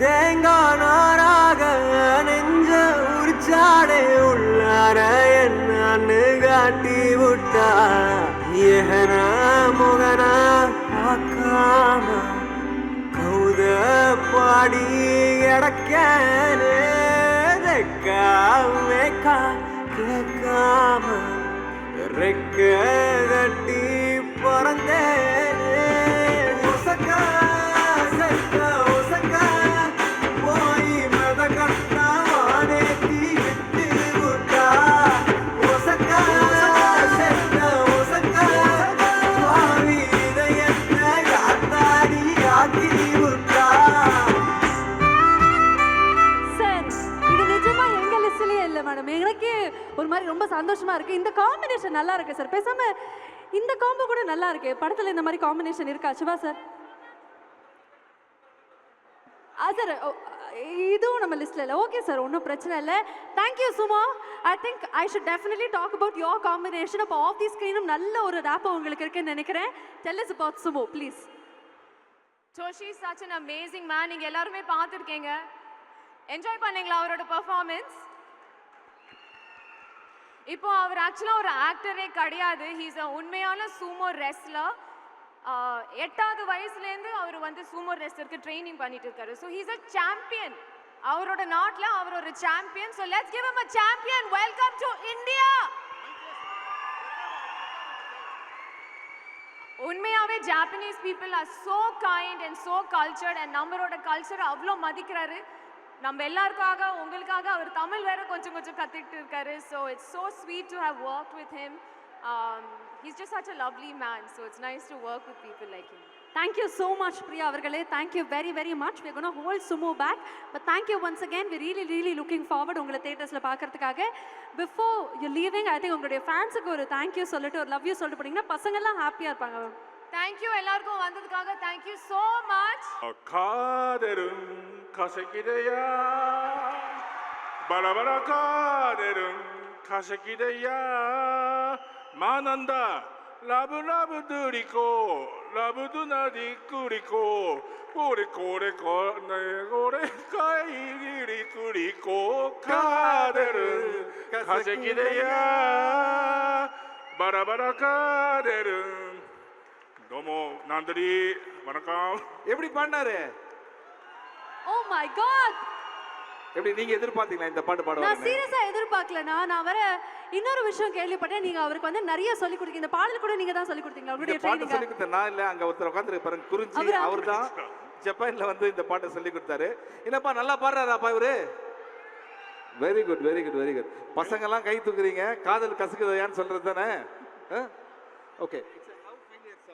தேங்காய் நாராக நெஞ்ச உரிச்சாடே உள்ளார என்னன்னு காட்டி விட்டா ஏகன முகன பார்க்காம கௌத பாடி கிடக்கனே மேக்கா கேட்காம ரெக்க கட்டி பறந்தேனே ஒசக்கா செத்த ஒசக்கா போய் மத கட்டா வானேத்தி விட்டு விட்டா ஒசக்கா செத்த ஒசக்கா சுவாமி இதயத்தை காத்தாடி ஆக்கி விட்டா. மேடம் எனக்கு ஒரு மாதிரி ரொம்ப சந்தோஷமா இருக்கு. இந்த காம்பினேஷன் நல்லா இருக்கு சார். பேசாம இந்த காம்போ கூட நல்லா இருக்கு. படத்துல இந்த மாதிரி காம்பினேஷன் இருக்கா சிவா சார்? சார் இதுவும் நம்ம லிஸ்ட்ல இல்லை. ஓகே சார், ஒன்றும் பிரச்சனை இல்லை. Thank you Suma. I think I should definitely talk about your combination. அப்போ ஆஃப் தி ஸ்க்ரீனும் நல்ல ஒரு ரேப்போ உங்களுக்கு இருக்குன்னு நினைக்கிறேன். Tell us about sumo please. Yoshi is such an amazing man. நீங்க எல்லாருமே பார்த்துருக்கீங்க. என்ஜாய் பண்ணீங்களா அவரோட பெர்ஃபார்மன்ஸ்? இப்போ அவர் ஆக்சுவலாக ஒரு ஆக்டரே கிடையாது. ஹீஸ் அ உண்மையான சூமோ ரெஸ்லர். 8வது வயசுலேருந்து அவர் வந்து சூமோ ரெஸ்லருக்கு ட்ரைனிங் பண்ணிட்டு இருக்காரு. So he's a champion. அவரோட நாட்டில் அவர் ஒரு சாம்பியன். So let's give him a champion. Welcome to India. உண்மையாகவே Japanese people are so kind and so cultured. And நம்மளோட கல்ச்சரை அவ்வளோ மதிக்கிறாரு. நம்ம எல்லாருக்காக உங்களுக்காக அவர் தமிழ் வேற கொஞ்சம் கொஞ்சம் கற்றுக்கிட்டு இருக்காரு. So it's so sweet to have work with him. He's just such a lovely man. So it's nice to work with people like him. Thank you so much Priya அவர்களே. Thank you very very much. We gonna hold sumo back. But thank you once again. We really looking forward உங்களை தேட்டர்ஸில் பார்க்கறதுக்காக. Before you leaving I think உங்களுடைய ஃபேன்ஸுக்கு ஒரு thank you சொல்லிட்டு ஒரு love you சொல்லிட்டு போனீங்கன்னா பசங்கள்லாம் ஹாப்பியாக இருப்பாங்க. தேங்க்யூ எல்லாருக்கும் வந்ததுக்காக. Thank you so much. காதரும் கசக்கிதையா பரபர காதரும் கசக்கிதையா மானந்தா லபு லபு துரிக்கோ லபு துனதி குரிக்கோ கோரே கோரே கோரே கையிரி குரிக்கோ காதரும் கசக்கிதையா பரபர காதரும். டோமோ நன்றி வணக்கம். எப்படி பாடினாரு? Oh my god. எப்படி நீங்க எதிர்பார்த்தீங்களா இந்த பாட்டு பாடுவாங்க? நான் சீரியஸா எதிர்பார்க்கலனா. நான் வர இன்னொரு விஷயம் கேள்விப்பட்டேன். நீங்க அவருக்கு வந்து நிறைய சொல்லி கொடுத்தீங்க. இந்த பாடல் கூட நீங்க தான் சொல்லி கொடுத்தீங்களா? அவருடைய ட்ரெய்னிங் சொல்லி கொடுத்தேன் நான் இல்ல. அங்க ஒருத்தர் உட்கார்ந்து பாருங்க குறிஞ்சி. அவர்தான் ஜப்பான்ல வந்து இந்த பாட்டை சொல்லி கொடுத்தாரு. என்னப்பா நல்லா பாடுறாராப்பா இவரு? Very good very good very good. பசங்க எல்லாம் கை தூக்குறீங்க. காதல் கசக்குதையான்னு சொல்றது தானே? ஓகே.